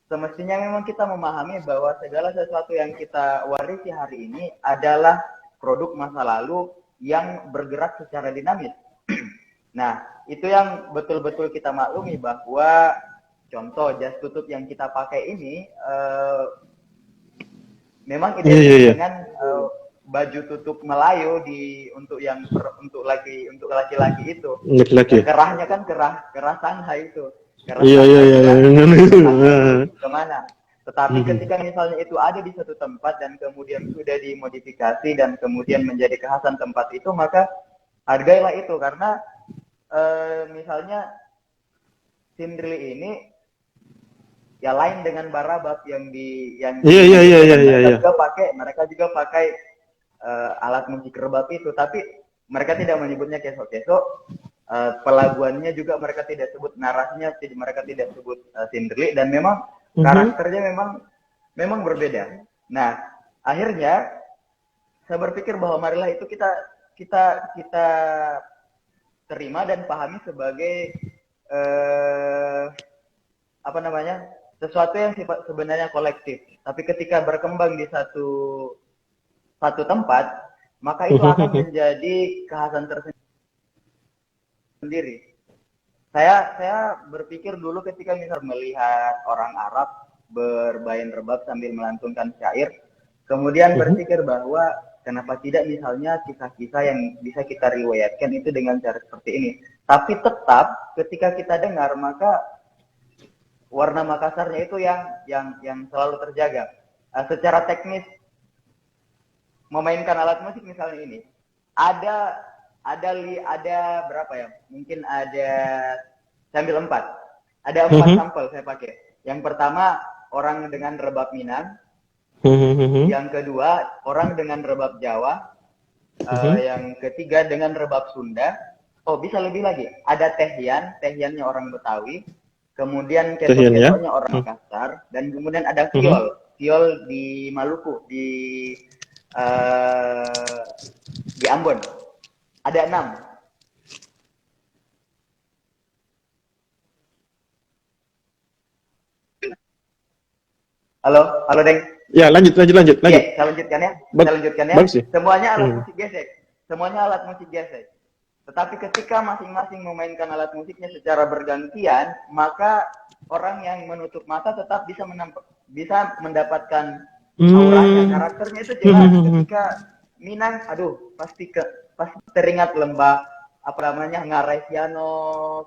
semestinya memang kita memahami bahwa segala sesuatu yang kita warisi hari ini adalah produk masa lalu yang bergerak secara dinamis. Nah, itu yang betul-betul kita maklumi, bahwa contoh jas tutup yang kita pakai ini memang identik dengan baju tutup Melayu untuk laki-laki itu. Kerahnya kan kerah Shanghai itu. Iya. Kemana? Tetapi ketika misalnya itu ada di satu tempat dan kemudian sudah dimodifikasi dan kemudian menjadi kekhasan tempat itu, maka hargailah itu. Karena misalnya Sindri ini ya lain dengan Barabas mereka juga pakai alat musik rebab itu, tapi mereka tidak menyebutnya kesok-kesok. Pelaguannya juga mereka tidak sebut, narasinya mereka tidak sebut Sindri, dan memang karakternya memang berbeda. Nah, akhirnya saya berpikir bahwa marilah itu kita terima dan pahami sebagai eh, apa namanya, sesuatu yang sebenarnya kolektif, tapi ketika berkembang di satu satu tempat, maka itu akan menjadi kekhasan tersendiri. Saya berpikir dulu ketika misal melihat orang Arab bermain rebab sambil melantunkan syair, kemudian berpikir bahwa kenapa tidak misalnya kisah-kisah yang bisa kita riwayatkan itu dengan cara seperti ini. Tapi tetap ketika kita dengar, maka warna Makassarnya itu yang selalu terjaga. Secara teknis memainkan alat musik misalnya ini, ada ada berapa ya? Mungkin ada, saya ambil 4. Ada 4 sampel saya pakai. Yang pertama orang dengan rebab Minang, yang kedua orang dengan rebab Jawa, yang ketiga dengan rebab Sunda. Oh, bisa lebih lagi. Ada tehiannya orang Betawi, kemudian ketok-ketoknya orang Makassar, dan kemudian ada viol di Maluku, di Ambon. Ada 6. Halo Deng. Ya, lanjut. Iya, saya lanjutkan ya. Bagus sih. Semuanya alat musik gesek. Tetapi ketika masing-masing memainkan alat musiknya secara bergantian, maka orang yang menutup mata tetap bisa mendapatkan auranya, karakternya itu jelas. Ketika Minang, aduh, pasti teringat lembah apa namanya, Ngarai Siano,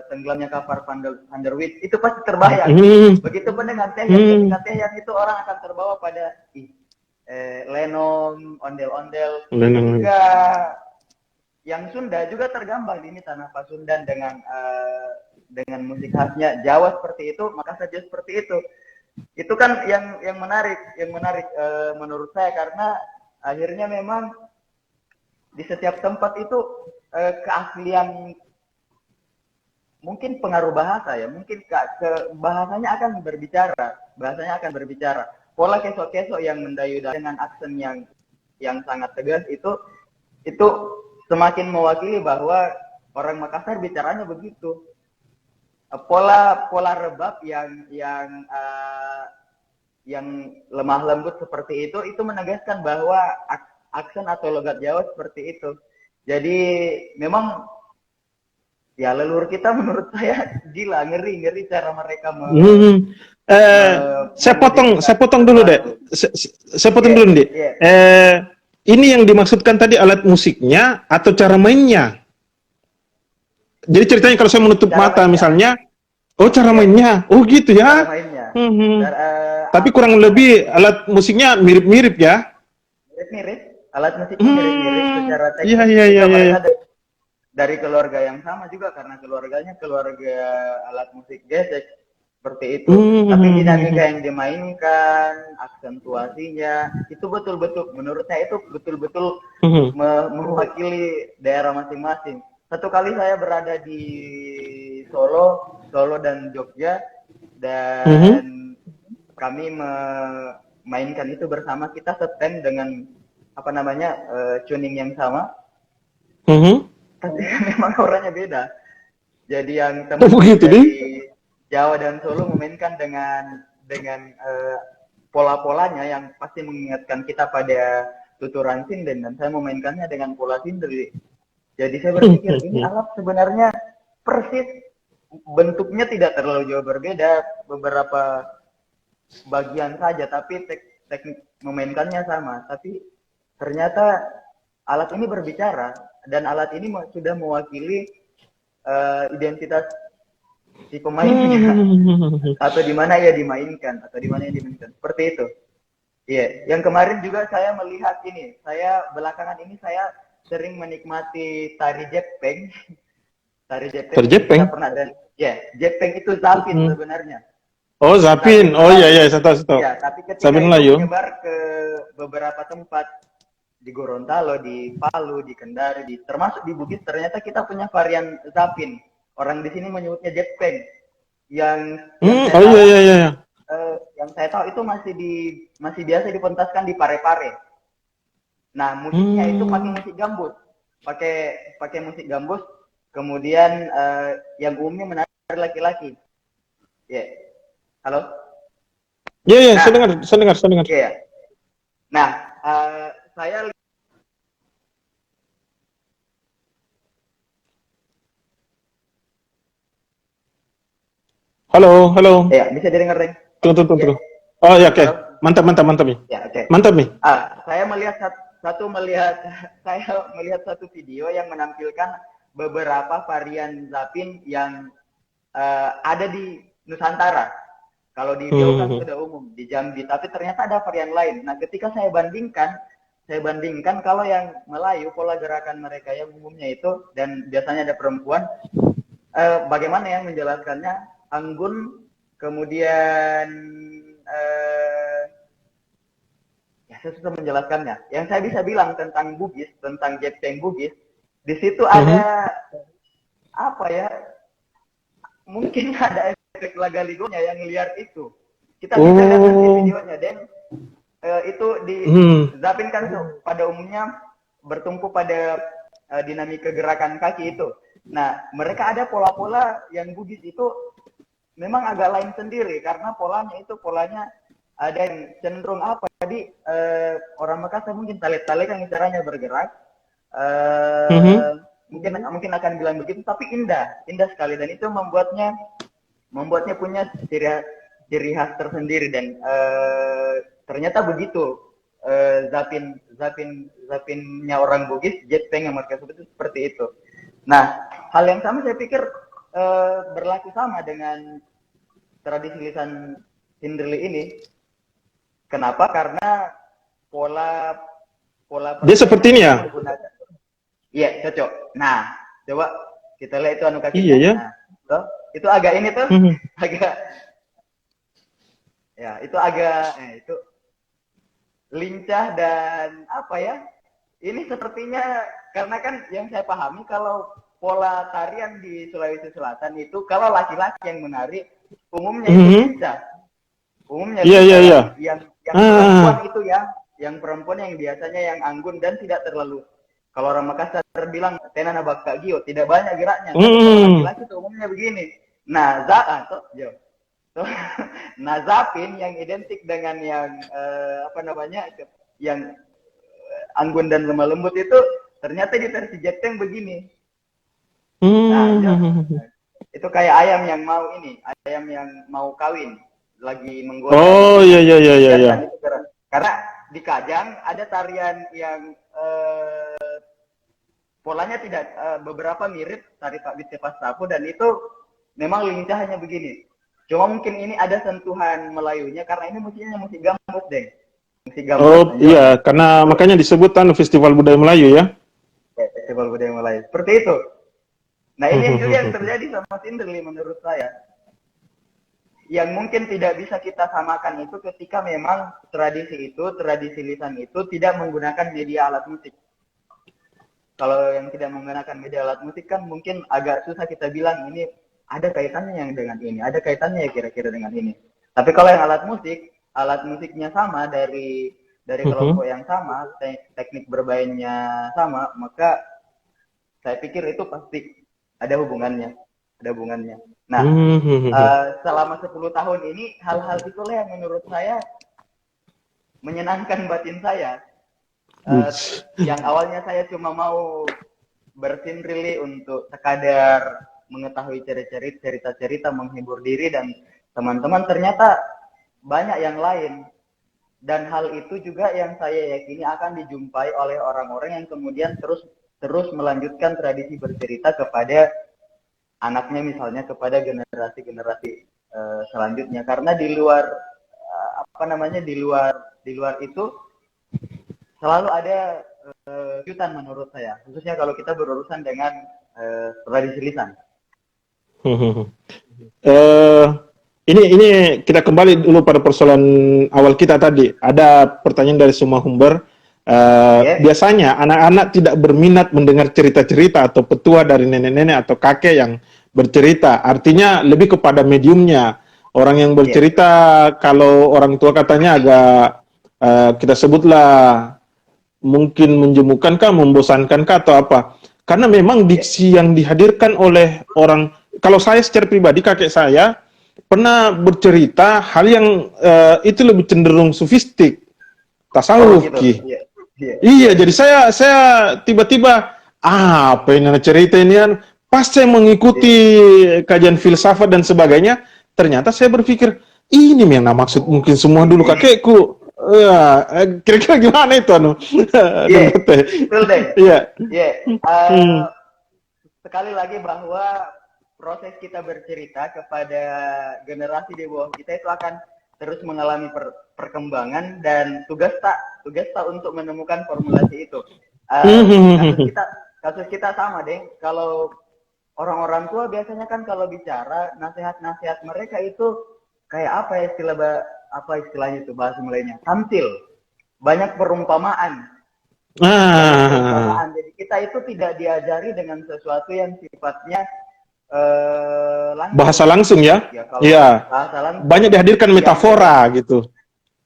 tenggelamnya kapal Van der Wijk, itu pasti terbayang. Begitupun dengan Tehian, ketika Tehian itu orang akan terbawa pada lenong, ondel-ondel. Ketika yang Sunda juga tergambar di ini tanah Pasundan dengan musik khasnya. Jawa seperti itu, Makassar juga seperti itu. Itu kan yang menarik menurut saya, karena akhirnya memang di setiap tempat itu keaslian, mungkin pengaruh bahasa ya, mungkin bahasanya akan berbicara. Pola kesok-kesok yang mendayu dengan aksen yang sangat tegas itu semakin mewakili bahwa orang Makassar bicaranya begitu. Pola rebab yang lemah lembut seperti itu menegaskan bahwa aksen atau logat Jawa seperti itu. Jadi memang ya leluhur kita menurut saya gila, ngeri cara mereka saya potong dulu deh. Saya potong dulu deh. Ini yang dimaksudkan tadi alat musiknya atau cara mainnya? Jadi ceritanya kalau saya menutup mata misalnya, cara mainnya, gitu ya. Cara mainnya. Tapi kurang lebih alat musiknya mirip-mirip ya? Mirip. Alat musiknya mirip-mirip secara teknis. Iya. Dari keluarga yang sama juga, karena keluarganya keluarga alat musik gesek seperti itu. Tapi dinamika yang dimainkan, aksentuasinya itu betul-betul, menurut saya itu betul-betul mewakili daerah masing-masing. Satu kali saya berada di Solo dan Jogja, dan kami memainkan itu bersama. Kita setem dengan apa namanya, tuning yang sama. Tapi memang orangnya beda. Jadi yang teman dari Jawa dan Solo memainkan dengan pola-polanya yang pasti mengingatkan kita pada tuturan sinden, dan saya memainkannya dengan pola sinden. Jadi saya berpikir ini alat sebenarnya persis, bentuknya tidak terlalu jauh berbeda, beberapa bagian saja, tapi teknik memainkannya sama. Tapi ternyata alat ini berbicara, dan alat ini sudah mewakili identitas si pemainnya, atau di mana ia dimainkan, seperti itu. Iya, yang kemarin juga saya melihat ini, belakangan ini saya sering menikmati tari Jepeng. Tari Jepeng. Pernah dan Jepeng itu Zapin sebenarnya. Oh, Zapin. Iya, saya tahu. Ya, tapi ketika itu menyebar ke beberapa tempat di Gorontalo, di Palu, di Kendari, termasuk di Bugis, ternyata kita punya varian Zapin. Orang di sini menyebutnya Jepeng. Yang saya tahu itu masih biasa dipentaskan di Pare-Pare. Nah, musiknya itu pakai musik gambus. Pakai musik gambus kemudian yang umumnya menari laki-laki. Ya, halo. Ya, ya, Nah, saya dengar. ya. Nah, saya Halo, halo. ya bisa didengar, Deng? Ya, Tunggu. Oh ya, oke. halo. Mantap nih. Ya, oke. Mantap nih. Saya melihat melihat saya melihat satu video yang menampilkan beberapa varian Zapin yang ada di Nusantara. Kalau di Riau kan sudah umum di Jambi, tapi ternyata ada varian lain. Nah, ketika saya bandingkan kalau yang Melayu pola gerakan mereka yang umumnya itu dan biasanya ada perempuan, bagaimana yang menjelaskannya? Anggun, kemudian ya saya susah menjelaskannya. Yang saya bisa bilang tentang Bugis, tentang Jepang Bugis, di situ ada apa ya? Mungkin ada efek lagaligonya yang liar itu. Kita bisa lihat nanti videonya, dan itu di Zapin kan pada umumnya bertumpu pada dinamika gerakan kaki itu. Nah, mereka ada pola-pola yang Bugis itu memang agak lain sendiri karena polanya ada yang cenderung apa? Jadi orang Makassar mungkin talik-talik yang caranya bergerak. Mungkin akan bilang begitu, tapi indah sekali, dan itu membuatnya punya ciri khas tersendiri, dan ternyata begitu Zapinnya orang Bugis, Jepang yang mereka sebut seperti itu. Nah, hal yang sama saya pikir berlaku sama dengan tradisi lisan Hinderli ini. Kenapa? Karena pola dia seperti ini ya? Iya, cocok. Nah, coba kita lihat itu kakinya. Iya ya. Nah, itu agak ini tuh, agak ya, itu agak itu lincah dan apa ya? Ini sepertinya karena kan yang saya pahami kalau pola tarian di Sulawesi Selatan itu kalau laki-laki yang menari umumnya itu lincah. Umumnya iya. Yang perempuan itu yang perempuan yang biasanya yang anggun dan tidak terlalu, kalau orang Makassar bilang tenana bakka gio, tidak banyak geraknya. Tapi kalau laki-laki itu umumnya begini. Nah, Zapin yang identik dengan yang yang anggun dan lemah lembut itu ternyata di versi Jepang begini. Nah, itu kayak ayam yang mau kawin, lagi menggoda. Oh iya. Karena di Kajang ada tarian yang polanya tidak beberapa mirip tari Pak Bit Pastapu, dan itu memang lincahnya begini. Cuma mungkin ini ada sentuhan Melayunya karena ini musik gambus, deh. Musik gambus. Oh iya, karena makanya disebut Festival Budaya Melayu ya. Festival Budaya Melayu. Seperti itu. Nah, ini juga yang terjadi sama Hinderli menurut saya. Yang mungkin tidak bisa kita samakan itu ketika memang tradisi lisan itu tidak menggunakan media alat musik. Kalau yang tidak menggunakan media alat musik kan mungkin agak susah kita bilang ini ada kaitannya yang dengan ini, ada kaitannya ya kira-kira dengan ini. Tapi kalau yang alat musiknya sama dari kelompok yang sama, teknik bermainnya sama, maka saya pikir itu pasti ada hubungannya. Nah, selama 10 tahun ini hal-hal itulah yang menurut saya menyenangkan batin saya. Yang awalnya saya cuma mau bersinrili untuk sekadar mengetahui cerita-cerita, menghibur diri dan teman-teman, ternyata banyak yang lain. Dan hal itu juga yang saya yakini akan dijumpai oleh orang-orang yang kemudian terus melanjutkan tradisi bercerita kepada anaknya, misalnya kepada generasi selanjutnya. Karena di luar di luar itu selalu ada kejutan menurut saya, khususnya kalau kita berurusan dengan tradisi lisan. Ini kita kembali dulu pada persoalan awal kita tadi. Ada pertanyaan dari Suma Humber. Biasanya anak-anak tidak berminat mendengar cerita-cerita atau petua dari nenek-nenek atau kakek yang bercerita. Artinya lebih kepada mediumnya. Orang yang bercerita, kalau orang tua katanya agak kita sebutlah mungkin menjemukankah, membosankankah atau apa. karena memang diksi yang dihadirkan oleh orang, kalau saya secara pribadi, kakek saya pernah bercerita hal yang itu lebih cenderung sufistik, Oh tasawuf, gitu. Ki. Iya. Iya. Iya, Iya. jadi saya tiba-tiba apa ini cerita ini kan, pas saya mengikuti Iya. kajian filsafat dan sebagainya, ternyata saya berpikir ini yang maksud Oh, mungkin semua dulu ini. kakekku. Ya, kira-kira gimana itu anu? Iya, Dan Teh. betul deh. Iya. Iya. Hmm. Sekali lagi bahwa proses kita bercerita kepada generasi di bawah kita itu akan terus mengalami perkembangan, dan tugas tak untuk menemukan formulasi itu. Kasus Hmm. kita kasus kita sama deh. Kalau orang-orang tua biasanya kan kalau bicara nasihat-nasihat mereka itu kayak apa ya, apa istilahnya itu, bahasa mulainya tamsil, banyak perumpamaan. Banyak Ah, perumpamaan. Jadi kita itu tidak diajari dengan sesuatu yang sifatnya bahasa langsung. langsung ya? Ya kalau Iya. bahasa Banyak langsung dihadirkan yang mereka metafora gitu.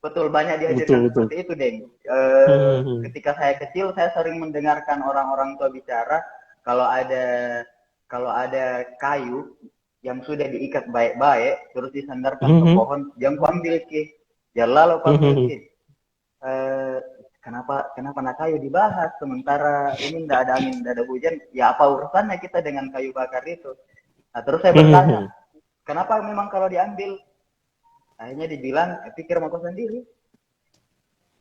betul banyak Betul, dihadirkan betul. seperti itu, Deng. Hmm. Ketika saya kecil, saya sering mendengarkan orang-orang tua bicara kalau ada kayu yang sudah diikat baik-baik terus disandarkan ke Hmm. pohon, jangan kuambil ki, ya lalu kuambil Hmm. ki. Eh, kenapa nak kayu dibahas sementara ini tidak ada angin, tidak ada hujan, ya apa urusannya kita dengan kayu bakar itu. Nah terus saya bertanya, Hmm. kenapa memang kalau diambil, akhirnya dibilang pikir mau kau sendiri.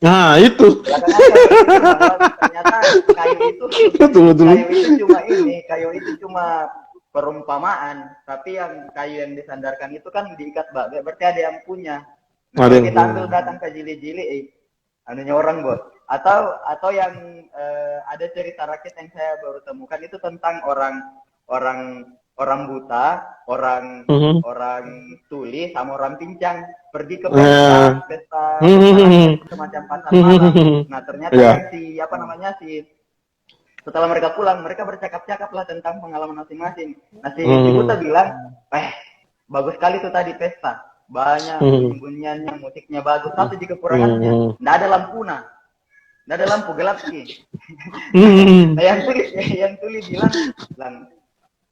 Nah, itu. Belakangan saya berpikir bahwa ternyata kayu itu Betul, betul. kayu itu cuma perumpamaan, tapi yang kayu yang disandarkan itu kan diikat bagai, berarti ada yang punya. Nah Ada kalau yang kita ambil datang ke jili-jili, anunya orang bos, atau yang ada cerita rakyat yang saya baru temukan itu tentang orang orang orang buta, orang Hmm. orang tuli sama orang pincang pergi ke Eh, pesta rakyat hmm. semacam pasar malam. Hmm. Nah ternyata Ya. yang setelah mereka pulang, mereka bercakap-cakap lah tentang pengalaman masing-masing. Nah si buta Hmm. bilang, bagus sekali tuh tadi pesta, banyak Hmm. bunyi-bunyiannya, musiknya bagus, tapi di kekurangannya Hmm. nggak ada lampu, nggak ada lampu, gelap sih. Hmm. Nah yang tuli bilang,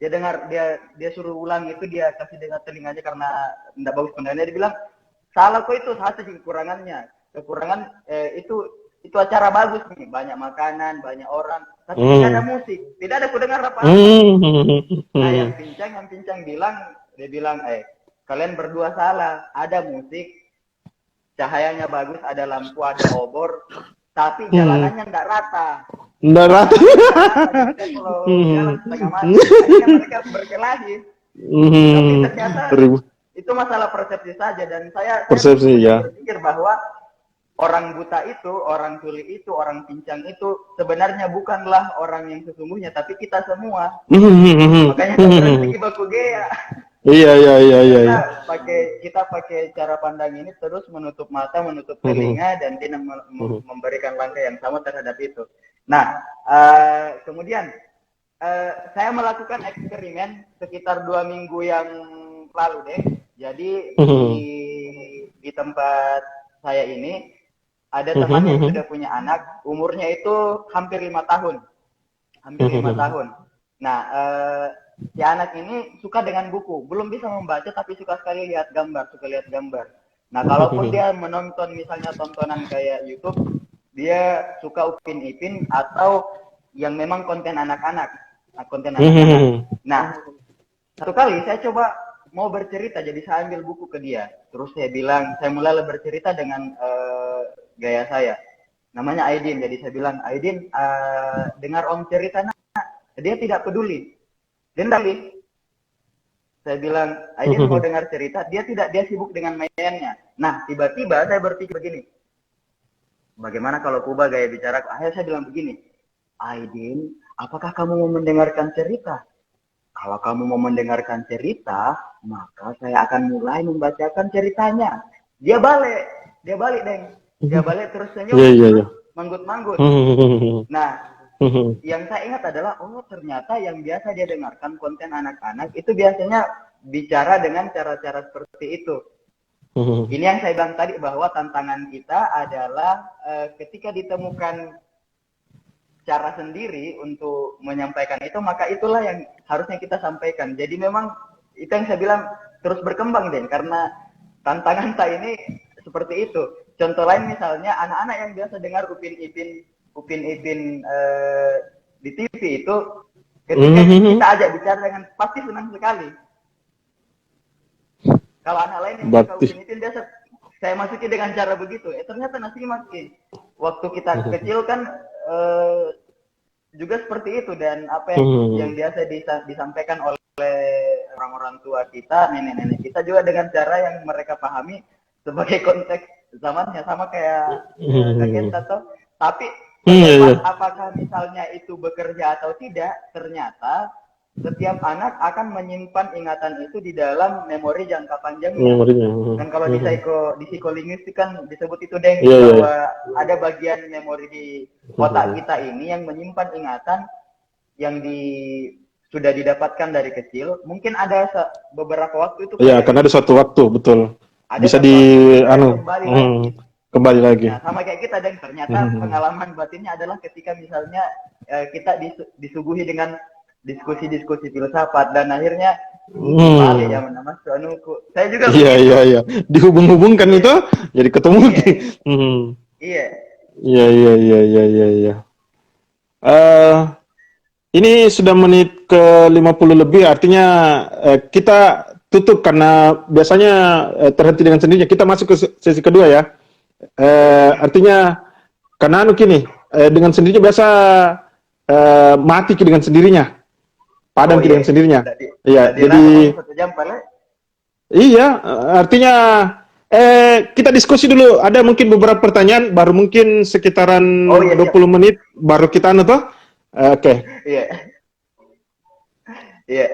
dia dengar, dia suruh ulang itu, dia kasih dengar telinganya karena tidak bagus pendengarannya, dia bilang salah kok, itu satu kekurangan itu acara bagus nih, banyak makanan, banyak orang, tapi tidak ada Hmm. musik, tidak ada kudengar apa-apa. Nah Hmm. yang pincang dia bilang kalian berdua salah, ada musik, cahayanya bagus, ada lampu, ada obor, tapi Hmm. jalanannya tidak rata. Darat. Jalanannya tidak rata, jadi kita kalau jalan setengah mati, akhirnya mereka berkelahi. Tapi Hmm. ternyata Ribu itu masalah persepsi saja, dan saya persepsi punya ya. berpikir bahwa orang buta itu, orang tuli itu, orang pincang itu sebenarnya bukanlah orang yang sesungguhnya, tapi kita semua. Hmm. Makanya tak Hmm. berhenti baku gea. Iya, iya, iya, Jadi iya, kita iya. pakai cara pandang ini terus menutup mata, menutup Hmm. telinga, dan tidak Hmm. memberikan langkah yang sama terhadap itu. Nah, kemudian saya melakukan eksperimen sekitar 2 minggu yang lalu deh. Jadi Hmm. di tempat saya ini ada teman yang Hmm. sudah punya anak, umurnya itu hampir 5 tahun, hampir lima Hmm. tahun. Nah, si anak ini suka dengan buku, belum bisa membaca tapi suka sekali lihat gambar, suka lihat gambar. Nah, kalaupun dia menonton misalnya tontonan kayak YouTube, dia suka Upin Ipin atau yang memang konten anak-anak, konten anak-anak. Hmm. Nah, satu kali saya coba mau bercerita, jadi saya ambil buku ke dia, terus saya mulai bercerita dengan gaya saya. Namanya Aidin, jadi saya bilang, Aidin, dengar om cerita. Dia tidak peduli. Dia tidak. Saya bilang, Aidin mau dengar cerita, dia sibuk dengan mainannya. Nah, tiba-tiba saya berpikir begini, bagaimana kalau Kuba gaya bicara? Akhirnya saya bilang begini, Aidin, apakah kamu mau mendengarkan cerita? Kalau kamu mau mendengarkan cerita, maka saya akan mulai membacakan ceritanya. Dia balik, Deng. Dia balik terus Iya, senyum, iya, iya. terus manggut-manggut. Hmm. Nah, Hmm. yang saya ingat adalah, ternyata yang biasa dia dengarkan konten anak-anak itu biasanya bicara dengan cara-cara seperti itu. Hmm. Ini yang saya bilang tadi, bahwa tantangan kita adalah ketika ditemukan cara sendiri untuk menyampaikan itu, maka itulah yang harusnya kita sampaikan. Jadi memang itu yang saya bilang terus berkembang, Den, karena tantangan saya ini seperti itu. Contoh lain misalnya anak-anak yang biasa dengar upin ipin di TV itu, ketika kita ajak bicara dengan pasti senang sekali. Kalau anak lain yang suka Berarti. upin ipin biasa saya masuki dengan cara begitu. Ternyata nasi makin waktu kita kecil kan juga seperti itu, dan apa yang biasa disampaikan oleh orang-orang tua kita, nenek-nenek kita juga dengan cara yang mereka pahami sebagai konteks zamannya, sama kayak kakek atau tapi terlepas apakah misalnya itu bekerja atau tidak, ternyata setiap anak akan menyimpan ingatan itu di dalam memori jangka panjangnya. Memorinya. Dan kalau di psikolinguistik kan disebut itu, Deng, bahwa ada bagian memori di otak kita ini yang menyimpan ingatan yang sudah didapatkan dari kecil. Mungkin ada beberapa waktu itu. Iya, karena ada suatu waktu, betul. Ada bisa kembali lagi. Nah, sama kayak kita, dan ternyata pengalaman batinnya adalah ketika misalnya kita disuguhi dengan diskusi-diskusi filsafat, dan akhirnya balik ya Mas Anuku. Saya juga iya dihubung-hubungkan itu jadi ketemu. Iya. Ini sudah menit ke 50 lebih, artinya kita tutup karena biasanya terhenti dengan sendirinya. Kita masuk ke sesi kedua ya. Artinya karena dengan sendirinya biasa mati dengan sendirinya. Padam dengan sendirinya. Iya, jadi iya, artinya kita diskusi dulu. Ada mungkin beberapa pertanyaan, baru mungkin sekitaran 20 menit baru kita Oke. Iya.